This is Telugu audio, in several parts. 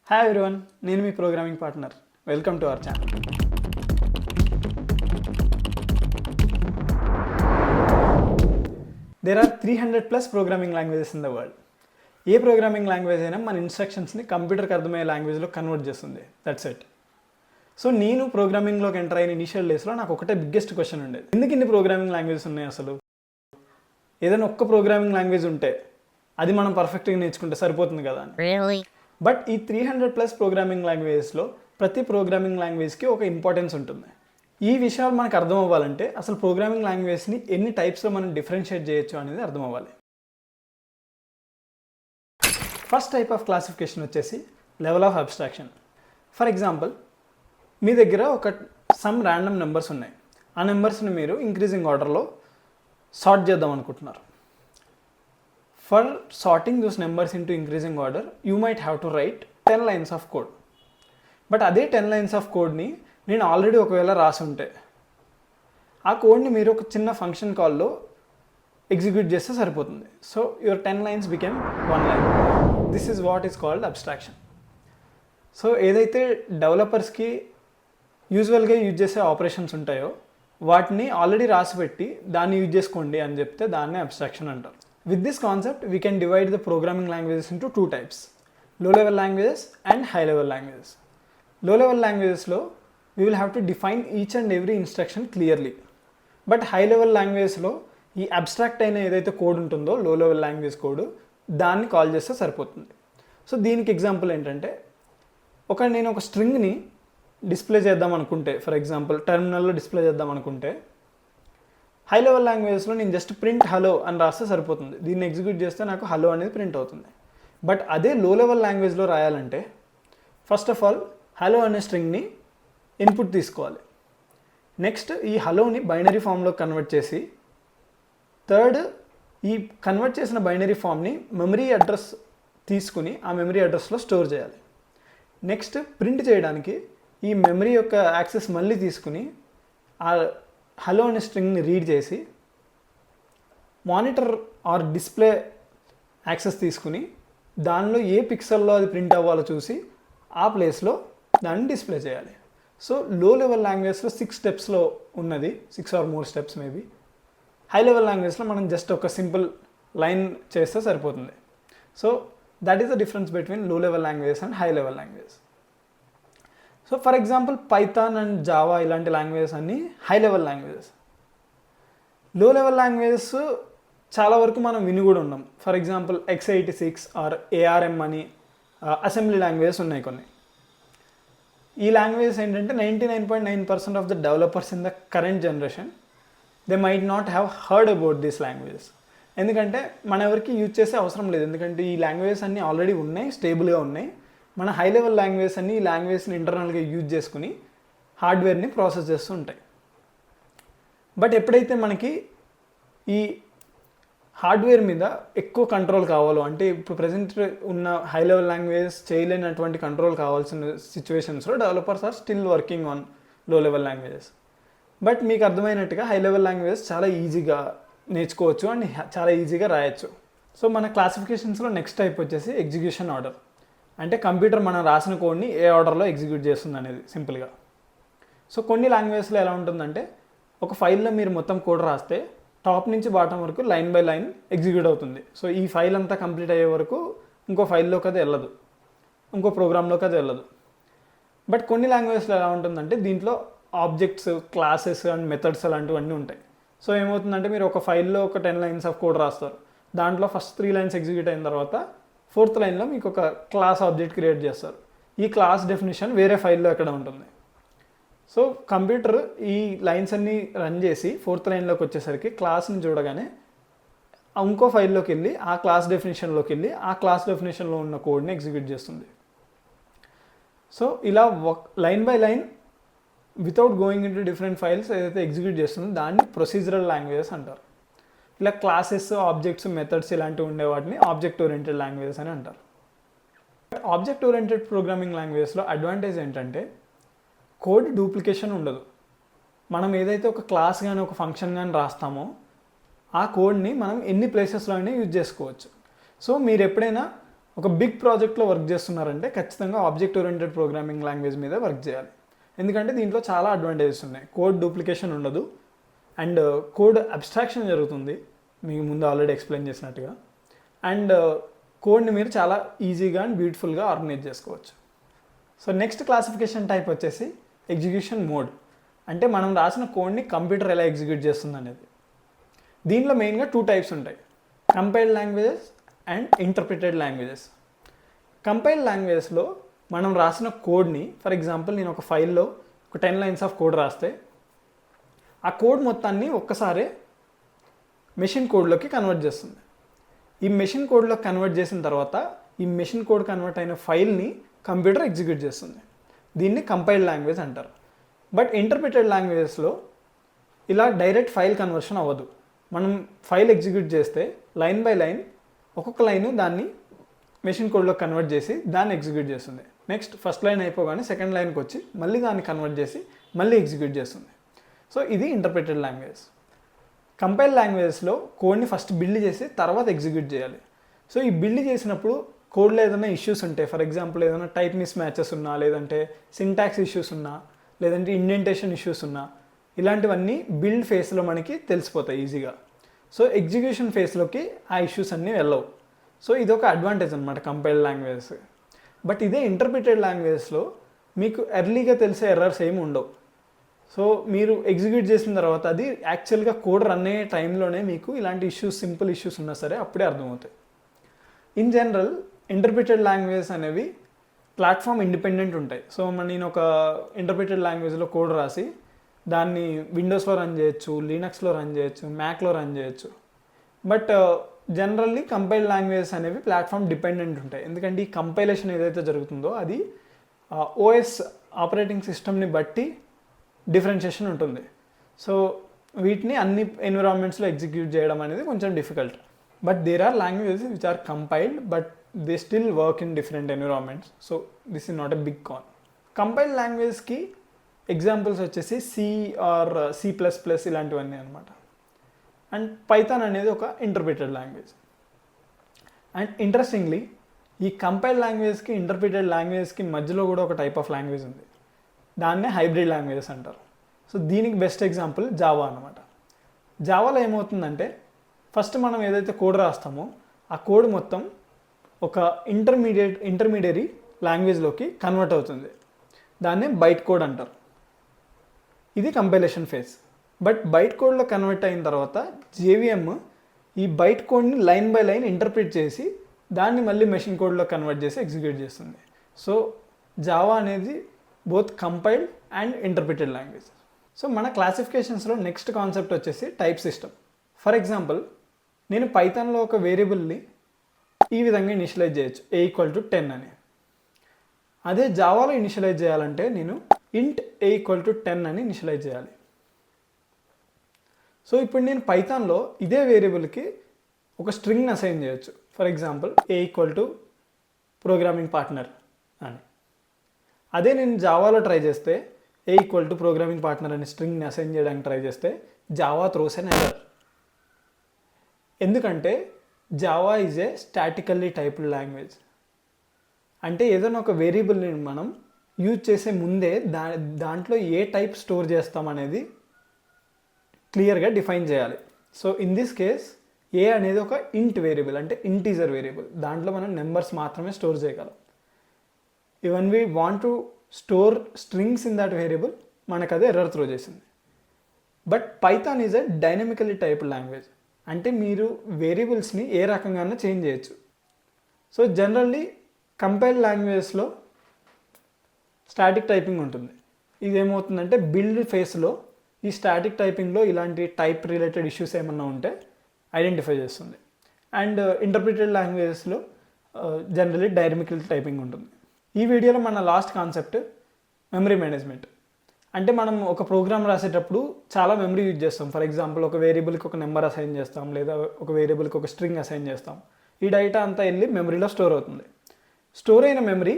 Hi everyone, నేను మీ programming partner. Welcome to our channel. There are 300 plus programming languages in the world. ఏ ప్రోగ్రామింగ్ లాంగ్వేజ్ అయినా మన ఇన్స్ట్రక్షన్స్ని కంప్యూటర్కి అర్థమయ్యే లాంగ్వేజ్లో కన్వర్ట్ చేస్తుంది. That's it. సో నేను ప్రోగ్రామింగ్లోకి ఎంటర్ అయిన ఇనిషియల్ డేస్లో నాకు ఒకటే బిగ్గెస్ట్ క్వశ్చన్ ఉండేది, ఎందుకు ఇన్ని ప్రోగ్రామింగ్ లాంగ్వేజెస్ ఉన్నాయి అసలు? ఏదైనా ఒక్క ప్రోగ్రామింగ్ లాంగ్వేజ్ ఉంటే అది మనం పర్ఫెక్ట్గా నేర్చుకుంటే సరిపోతుంది కదా అని. బట్ ఈ 300 ప్లస్ ప్రోగ్రామింగ్ లాంగ్వేజెస్లో ప్రతి ప్రోగ్రామింగ్ లాంగ్వేజ్కి ఒక ఇంపార్టెన్స్ ఉంటుంది. ఈ విషయాలు మనకు అర్థం అవ్వాలంటే అసలు ప్రోగ్రామింగ్ లాంగ్వేజ్ని ఎన్ని టైప్స్లో మనం డిఫరెన్షియేట్ చేయొచ్చు అనేది అర్థం అవ్వాలి. ఫస్ట్ టైప్ ఆఫ్ క్లాసిఫికేషన్ వచ్చేసి level of abstraction. For example, మీ దగ్గర ఒక సమ్ ర్యాండమ్ నెంబర్స్ ఉన్నాయి. ఆ నెంబర్స్ని మీరు ఇంక్రీజింగ్ ఆర్డర్లో సార్ట్ చేద్దాం అనుకుంటున్నారు. For sorting those numbers into increasing order, you might have to write 10 lines of code. But అదే 10 lines of codeని నేను ఆల్రెడీ ఒకవేళ రాసి ఉంటే ఆ కోడ్ని మీరు ఒక చిన్న ఫంక్షన్ కాల్లో ఎగ్జిక్యూట్ చేస్తే సరిపోతుంది. So your 10 lines became 1 line. This is what is called abstraction. So ఏదైతే డెవలపర్స్కి యూజువల్గా యూజ్ చేసే ఆపరేషన్స్ ఉంటాయో వాటిని ఆల్రెడీ రాసిపెట్టి దాన్ని యూజ్ చేసుకోండి అని చెప్తే దాన్ని అబ్స్ట్రాక్షన్ అంటారు. With this concept, we can divide the programming languages into two types, low-level languages and high-level languages. Low-level languages lo, we will have to define each and every instruction clearly. But high-level languages lo, ఈ అబ్స్ట్రాక్ట్ అయిన ఏదైతే కోడ్ ఉంటుందో లో-లెవెల్ లాంగ్వేజ్ కోడ్ దాన్ని కాల్ చేస్తే సరిపోతుంది. సో దీనికి ఎగ్జాంపుల్ ఏంటంటే, నేను ఒక స్ట్రింగ్ని డిస్ప్లే చేద్దాం అనుకుంటే, ఫర్ ఎగ్జాంపుల్ టెర్మినల్లో డిస్ప్లే చేద్దాం అనుకుంటే, హై లెవెల్ లాంగ్వేజ్లో నేను జస్ట్ ప్రింట్ హలో అని రాస్తే సరిపోతుంది. దీన్ని ఎగ్జిక్యూట్ చేస్తే నాకు హలో అనేది ప్రింట్ అవుతుంది. బట్ అదే లో లెవెల్ లాంగ్వేజ్లో రాయాలంటే ఫస్ట్ ఆఫ్ ఆల్ హలో అనే స్ట్రింగ్ని ఇన్పుట్ తీసుకోవాలి. నెక్స్ట్ ఈ హలోని బైనరీ ఫామ్లో కన్వర్ట్ చేసి, థర్డ్ ఈ కన్వర్ట్ చేసిన బైనరీ ఫామ్ని మెమరీ అడ్రస్ తీసుకుని ఆ మెమరీ అడ్రస్లో స్టోర్ చేయాలి. నెక్స్ట్ ప్రింట్ చేయడానికి ఈ మెమరీ యొక్క యాక్సెస్ మళ్ళీ తీసుకుని ఆ హలో అనే స్ట్రింగ్ని రీడ్ చేసి మానిటర్ ఆర్ డిస్ప్లే యాక్సెస్ తీసుకుని దానిలో ఏ పిక్సెల్లో అది ప్రింట్ అవ్వాలో చూసి ఆ ప్లేస్లో దాన్ని డిస్ప్లే చేయాలి. సో లో లెవెల్ లాంగ్వేజ్లో 6 స్టెప్స్లో ఉన్నది, 6 or more steps maybe. High level లాంగ్వేజ్లో మనం జస్ట్ ఒక సింపుల్ లైన్ చేస్తే సరిపోతుంది. So that is the difference between low level languages and high level language. So for example Python and Java ఇలాంటి లాంగ్వేజెస్ అన్నీ high level languages. Low level languages చాలా వరకు మనం విని కూడా ఉన్నాం. For example x86 or ARM అని అసెంబ్లీ లాంగ్వేజెస్ ఉన్నాయి కొన్ని. ఈ లాంగ్వేజెస్ ఏంటంటే 99.9% of the developers in the current generation they might not have heard about these languages. ఎందుకంటే మన ఎవరికి యూజ్ చేసే అవసరం లేదు, ఎందుకంటే ఈ లాంగ్వేజెస్ అన్నీ ఆల్రెడీ ఉన్నాయి, స్టేబుల్గా ఉన్నాయి. మన హై లెవెల్ లాంగ్వేజ్ అన్ని ఈ లాంగ్వేజ్ని ఇంటర్నల్గా యూజ్ చేసుకుని హార్డ్వేర్ని ప్రాసెస్ చేస్తూ ఉంటాయి. బట్ ఎప్పుడైతే మనకి ఈ హార్డ్వేర్ మీద ఎక్కువ కంట్రోల్ కావాలో, అంటే ఇప్పుడు ప్రజెంట్ ఉన్న హై లెవెల్ లాంగ్వేజ్ చేయలేనటువంటి కంట్రోల్ కావాల్సిన సిచ్యువేషన్స్లో developers are still working on low level languages. But మీకు అర్థమైనట్టుగా హై లెవెల్ లాంగ్వేజెస్ చాలా ఈజీగా నేర్చుకోవచ్చు అండ్ చాలా ఈజీగా రాయొచ్చు. సో మన క్లాసిఫికేషన్స్లో నెక్స్ట్ టైప్ వచ్చేసి ఎగ్జిక్యూషన్ ఆర్డర్. అంటే కంప్యూటర్ మనం రాసిన కోడ్ని ఏ ఆర్డర్లో ఎగ్జిక్యూట్ చేస్తుంది అనేది సింపుల్గా. సో కొన్ని లాంగ్వేజ్లో ఎలా ఉంటుందంటే, ఒక ఫైల్లో మీరు మొత్తం కోడ్ రాస్తే టాప్ నుంచి బాటం వరకు లైన్ బై లైన్ ఎగ్జిక్యూట్ అవుతుంది. సో ఈ ఫైల్ అంతా కంప్లీట్ అయ్యే వరకు ఇంకో ఫైల్లోకి అది వెళ్ళదు, ఇంకో ప్రోగ్రాంలోకి అది వెళ్ళదు. బట్ కొన్ని లాంగ్వేజ్లో ఎలా ఉంటుందంటే దీంట్లో ఆబ్జెక్ట్స్, క్లాసెస్ అండ్ మెథడ్స్ అలాంటివన్నీ ఉంటాయి. సో ఏమవుతుందంటే మీరు ఒక ఫైల్లో ఒక 10 lines ఆఫ్ కోడ్ రాస్తారు. దాంట్లో ఫస్ట్ 3 lines ఎగ్జిక్యూట్ అయిన తర్వాత 4th లైన్లో మీకు ఒక క్లాస్ ఆబ్జెక్ట్ క్రియేట్ చేస్తారు. ఈ క్లాస్ డెఫినేషన్ వేరే ఫైల్లో ఎక్కడ ఉంటుంది. సో కంప్యూటర్ ఈ లైన్స్ అన్నీ రన్ చేసి 4th లైన్లోకి వచ్చేసరికి క్లాస్ని చూడగానే ఇంకో ఫైల్లోకి వెళ్ళి ఆ క్లాస్ డెఫినేషన్లోకి వెళ్ళి ఆ క్లాస్ డెఫినేషన్లో ఉన్న కోడ్ని ఎగ్జిక్యూట్ చేస్తుంది. సో ఇలా line by line without going into different files ఏదైతే ఎగ్జిక్యూట్ చేస్తుందో దాన్ని ప్రొసీజరల్ లాంగ్వేజెస్ అంటారు. ఇలా క్లాసెస్, ఆబ్జెక్ట్స్, మెథడ్స్ ఇలాంటివి ఉండే వాటిని ఆబ్జెక్ట్ ఓరియంటెడ్ లాంగ్వేజెస్ అని అంటారు. ఆబ్జెక్ట్ ఓరియంటెడ్ ప్రోగ్రామింగ్ లాంగ్వేజ్లో అడ్వాంటేజ్ ఏంటంటే కోడ్ డూప్లికేషన్ ఉండదు. మనం ఏదైతే ఒక క్లాస్ కానీ ఒక ఫంక్షన్ కానీ రాస్తామో ఆ కోడ్ని మనం ఎన్ని ప్లేసెస్లో అయినా యూజ్ చేసుకోవచ్చు. సో మీరు ఎప్పుడైనా ఒక బిగ్ ప్రాజెక్ట్లో వర్క్ చేస్తున్నారంటే ఖచ్చితంగా ఆబ్జెక్ట్ ఓరియంటెడ్ ప్రోగ్రామింగ్ లాంగ్వేజ్ మీద వర్క్ చేయాలి. ఎందుకంటే దీంట్లో చాలా అడ్వాంటేజెస్ ఉన్నాయి. కోడ్ డూప్లికేషన్ ఉండదు అండ్ కోడ్ అబ్స్ట్రాక్షన్ జరుగుతుంది, మీకు ముందు ఆల్రెడీ ఎక్స్ప్లెయిన్ చేసినట్టుగా. అండ్ కోడ్ని మీరు చాలా ఈజీగా అండ్ బ్యూటిఫుల్గా ఆర్గనైజ్ చేసుకోవచ్చు. సో నెక్స్ట్ క్లాసిఫికేషన్ టైప్ వచ్చేసి ఎగ్జిక్యూషన్ మోడ్. అంటే మనం రాసిన కోడ్ని కంప్యూటర్ ఎలా ఎగ్జిక్యూట్ చేస్తుంది అనేది. దీంట్లో మెయిన్గా 2 టైప్స్ ఉంటాయి, compiled languages and interpreted languages. Compiled లాంగ్వేజెస్లో మనం రాసిన కోడ్ని, ఫర్ ఎగ్జాంపుల్ నేను ఒక ఫైల్లో ఒక 10 లైన్స్ ఆఫ్ కోడ్ రాస్తే ఆ కోడ్ మొత్తాన్ని ఒక్కసారే మెషిన్ కోడ్లోకి కన్వర్ట్ చేస్తుంది. ఈ మెషిన్ కోడ్లో కన్వర్ట్ చేసిన తర్వాత ఈ మెషిన్ కోడ్ కన్వర్ట్ అయిన ఫైల్ని కంప్యూటర్ ఎగ్జిక్యూట్ చేస్తుంది. దీన్ని కంపైల్డ్ లాంగ్వేజ్ అంటారు. బట్ ఇంటర్ప్రిటెడ్ లాంగ్వేజెస్లో ఇలా డైరెక్ట్ ఫైల్ కన్వర్షన్ అవ్వదు. మనం ఫైల్ ఎగ్జిక్యూట్ చేస్తే లైన్ బై లైన్ ఒక్కొక్క లైను దాన్ని మెషిన్ కోడ్లో కన్వర్ట్ చేసి దాన్ని ఎగ్జిక్యూట్ చేస్తుంది. నెక్స్ట్ ఫస్ట్ లైన్ అయిపోగానే సెకండ్ లైన్కి వచ్చి మళ్ళీ దాన్ని కన్వర్ట్ చేసి మళ్ళీ ఎగ్జిక్యూట్ చేస్తుంది. సో ఇది ఇంటర్ప్రిటెడ్ లాంగ్వేజ్. కంపైల్ లాంగ్వేజెస్లో కోడ్ని ఫస్ట్ బిల్డ్ చేసి తర్వాత ఎగ్జిక్యూట్ చేయాలి. సో ఈ బిల్డ్ చేసినప్పుడు కోడ్లో ఏదైనా ఇష్యూస్ ఉంటాయి, ఫర్ ఎగ్జాంపుల్ ఏదైనా టైప్ మిస్ మ్యాచెస్ ఉన్నా, లేదంటే సింటాక్స్ ఇష్యూస్ ఉన్నా, లేదంటే ఇండెంటేషన్ ఇష్యూస్ ఉన్నా, ఇలాంటివన్నీ బిల్డ్ ఫేస్లో మనకి తెలిసిపోతాయి ఈజీగా. సో ఎగ్జిక్యూషన్ ఫేస్లోకి ఆ ఇష్యూస్ అన్నీ వెళ్ళవు. సో ఇది ఒక అడ్వాంటేజ్ అనమాట కంపైల్డ్ లాంగ్వేజెస్. బట్ ఇదే ఇంటర్ప్రిటెడ్ లాంగ్వేజెస్లో మీకు ఎర్లీగా తెలిసే ఎర్రర్స్ ఏమి ఉండవు. సో మీరు ఎగ్జిక్యూట్ చేసిన తర్వాత అది యాక్చువల్గా కోడ్ రన్ అయ్యే టైంలోనే మీకు ఇలాంటి ఇష్యూస్, సింపుల్ ఇష్యూస్ ఉన్నా సరే అప్పుడే అర్థమవుతాయి. ఇన్ జనరల్ ఇంటర్ప్రిటెడ్ లాంగ్వేజెస్ అనేవి ప్లాట్ఫామ్ ఇండిపెండెంట్ ఉంటాయి. సో నేను ఒక ఇంటర్ప్రిటెడ్ లాంగ్వేజ్లో కోడ్ రాసి దాన్ని విండోస్లో రన్ చేయొచ్చు, లినక్స్లో రన్ చేయొచ్చు, మ్యాక్లో రన్ చేయొచ్చు. బట్ జనరల్లీ కంపైల్డ్ లాంగ్వేజెస్ అనేవి ప్లాట్ఫామ్ డిపెండెంట్ ఉంటాయి. ఎందుకంటే ఈ కంపైలేషన్ ఏదైతే జరుగుతుందో అది ఓఎస్ ఆపరేటింగ్ సిస్టమ్ని బట్టి డిఫరెన్షియేషన్ ఉంటుంది. సో వీటిని అన్ని ఎన్విరాన్మెంట్స్లో ఎగ్జిక్యూట్ చేయడం అనేది కొంచెం difficult. But there are languages which are compiled but they still work in different environments. So this is not a big con. Compiled లాంగ్వేజ్కి ఎగ్జాంపుల్స్ వచ్చేసి సి ఆర్ C++ ఇలాంటివన్నీ అనమాట. అండ్ పైథాన్ అనేది ఒక ఇంటర్ప్రిటెడ్ లాంగ్వేజ్. అండ్ ఇంట్రెస్టింగ్లీ ఈ కంపైల్డ్ లాంగ్వేజ్కి ఇంటర్ప్రిటెడ్ లాంగ్వేజ్కి మధ్యలో కూడా ఒక టైప్ ఆఫ్ లాంగ్వేజ్ ఉంది, దాన్నే హైబ్రిడ్ లాంగ్వేజెస్ అంటారు. సో దీనికి బెస్ట్ ఎగ్జాంపుల్ జావా అనమాట. జావాలో ఏమవుతుందంటే ఫస్ట్ మనం ఏదైతే కోడ్ రాస్తామో ఆ కోడ్ మొత్తం ఒక ఇంటర్మీడియరీ లాంగ్వేజ్లోకి కన్వర్ట్ అవుతుంది. దాన్నే బైట్ కోడ్ అంటారు. ఇది కంపైలేషన్ ఫేజ్. బట్ బైట్ కోడ్లో కన్వర్ట్ అయిన తర్వాత JVM ఈ బైట్ కోడ్ని లైన్ బై లైన్ ఇంటర్ప్రిట్ చేసి దాన్ని మళ్ళీ మెషిన్ కోడ్లో కన్వర్ట్ చేసి ఎగ్జిక్యూట్ చేస్తుంది. సో జావా అనేది both compiled and interpreted language. So మన క్లాసిఫికేషన్స్లో నెక్స్ట్ కాన్సెప్ట్ వచ్చేసి టైప్ సిస్టమ్. ఫర్ ఎగ్జాంపుల్ నేను పైథాన్లో ఒక వేరియబుల్ని ఈ విధంగా ఇనిషియలైజ్ చేయొచ్చు, A=10 అని. అదే జావాలో ఇనిషియలైజ్ చేయాలంటే నేను int A=10 అని ఇనిషియలైజ్ చేయాలి. సో ఇప్పుడు నేను పైథాన్లో ఇదే వేరియబుల్కి ఒక స్ట్రింగ్ని అసైన్ చేయొచ్చు. ఫర్ ఎగ్జాంపుల్ A=ప్రోగ్రామింగ్ పార్ట్నర్ అని. అదే నేను జావాలో ట్రై చేస్తే A=ప్రోగ్రామింగ్ పార్ట్నర్ అనే స్ట్రింగ్ని అసైన్ చేయడానికి ట్రై చేస్తే జావా త్రోస్ ఎన్ ఎర్రర్. ఎందుకంటే Java is a statically typed language. అంటే ఏదైనా ఒక వేరియబుల్ని మనం యూజ్ చేసే ముందే దాంట్లో ఏ టైప్ స్టోర్ చేస్తాం అనేది క్లియర్గా డిఫైన్ చేయాలి. సో ఇన్ దిస్ కేస్ ఏ అనేది ఒక ఇంట్ వేరియబుల్, అంటే ఇంటీజర్ వేరియబుల్. దాంట్లో మనం నెంబర్స్ మాత్రమే స్టోర్ చేయగలం. Even we want to store strings in that variable, మనకు అదే ఎర్రర్ త్రో చేసింది. But Python is a dynamically typed language. అంటే మీరు వేరియబుల్స్ని ఏ రకంగానూ చేంజ్ చేయొచ్చు. సో జనరల్లీ కంపైల్డ్ లాంగ్వేజెస్లో స్టాటిక్ టైపింగ్ ఉంటుంది. ఇది ఏమవుతుందంటే బిల్డ్ ఫేస్లో ఈ స్టాటిక్ టైపింగ్లో ఇలాంటి టైప్ రిలేటెడ్ ఇష్యూస్ ఏమన్నా ఉంటే ఐడెంటిఫై చేస్తుంది. అండ్ ఇంటర్ప్రిటెడ్ లాంగ్వేజెస్లో జనరల్లీ డైనమికల్ టైపింగ్ ఉంటుంది. ఈ వీడియోలో మన లాస్ట్ కాన్సెప్ట్ మెమరీ మేనేజ్మెంట్. అంటే మనం ఒక ప్రోగ్రామ్ రాసేటప్పుడు చాలా మెమరీ యూజ్ చేస్తాం. ఫర్ ఎగ్జాంపుల్ ఒక వేరియబుల్కి ఒక నెంబర్ అసైన్ చేస్తాం, లేదా ఒక వేరియబుల్కి ఒక స్ట్రింగ్ అసైన్ చేస్తాం. ఈ డేటా అంతా వెళ్ళి మెమరీలో స్టోర్ అవుతుంది. స్టోర్ అయిన మెమరీ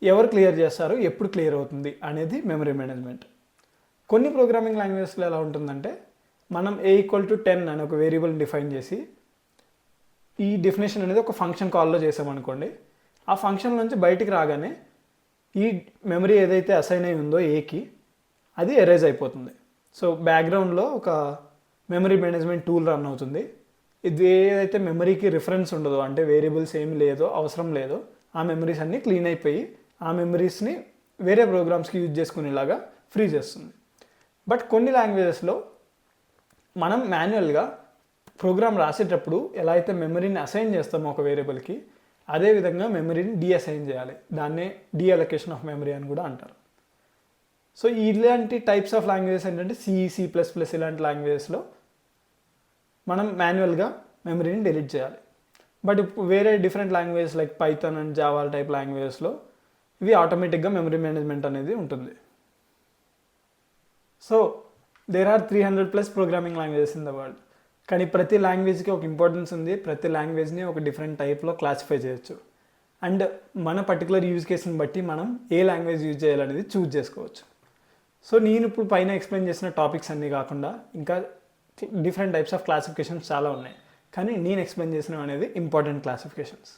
ఎవరు క్లియర్ చేస్తారు, ఎప్పుడు క్లియర్ అవుతుంది అనేది మెమరీ మేనేజ్మెంట్. కొన్ని ప్రోగ్రామింగ్ లాంగ్వేజెస్లో ఎలా ఉంటుందంటే మనం A=10 అని ఒక వేరియబుల్ని డిఫైన్ చేసి ఈ డెఫినేషన్ అనేది ఒక ఫంక్షన్ కాల్లో చేసామనుకోండి, ఆ ఫంక్షన్ నుంచి బయటికి రాగానే ఈ మెమరీ ఏదైతే అసైన్ అయి ఉందో ఏకి అది ఎరేజ్ అయిపోతుంది. సో బ్యాక్గ్రౌండ్లో ఒక మెమరీ మేనేజ్మెంట్ టూల్ రన్ అవుతుంది. ఇది ఏదైతే మెమరీకి రిఫరెన్స్ ఉండదో, అంటే వేరియబుల్స్ ఏమి లేదో, అవసరం లేదో, ఆ మెమరీస్ అన్నీ క్లీన్ అయిపోయి ఆ మెమరీస్ని వేరే ప్రోగ్రామ్స్కి యూజ్ చేసుకునేలాగా ఫ్రీ చేస్తుంది. బట్ కొన్ని లాంగ్వేజెస్లో మనం మాన్యువల్గా ప్రోగ్రామ్ రాసేటప్పుడు ఎలా అయితే మెమరీని అసైన్ చేస్తామో ఒక వేరియబుల్కి, అదేవిధంగా మెమరీని డీఅసైన్ చేయాలి. దాన్నే డీఅలొకేషన్ ఆఫ్ మెమరీ అని కూడా అంటారు. సో ఇలాంటి టైప్స్ ఆఫ్ లాంగ్వేజెస్ ఏంటంటే C++ ఇలాంటి లాంగ్వేజెస్లో మనం మాన్యువల్గా మెమరీని డిలీట్ చేయాలి. బట్ ఇప్పుడు వేరే different languages like Python and Java type లాంగ్వేజెస్లో ఇవి ఆటోమేటిక్గా మెమరీ మేనేజ్మెంట్ అనేది ఉంటుంది. So there are 300+ programming languages in the world. కానీ ప్రతి లాంగ్వేజ్కి ఒక ఇంపార్టెన్స్ ఉంది. ప్రతి లాంగ్వేజ్ని ఒక డిఫరెంట్ టైప్లో క్లాసిఫై చేయొచ్చు. అండ్ మన పర్టికులర్ యూజ్ కేసుని బట్టి మనం ఏ లాంగ్వేజ్ యూజ్ చేయాలనేది చూజ్ చేసుకోవచ్చు. సో నేను ఇప్పుడు పైన ఎక్స్ప్లెయిన్ చేసిన టాపిక్స్ అన్నీ కాకుండా ఇంకా డిఫరెంట్ టైప్స్ ఆఫ్ క్లాసిఫికేషన్స్ చాలా ఉన్నాయి. కానీ నేను ఎక్స్ప్లెయిన్ చేసినవి అనేది ఇంపార్టెంట్ క్లాసిఫికేషన్స్.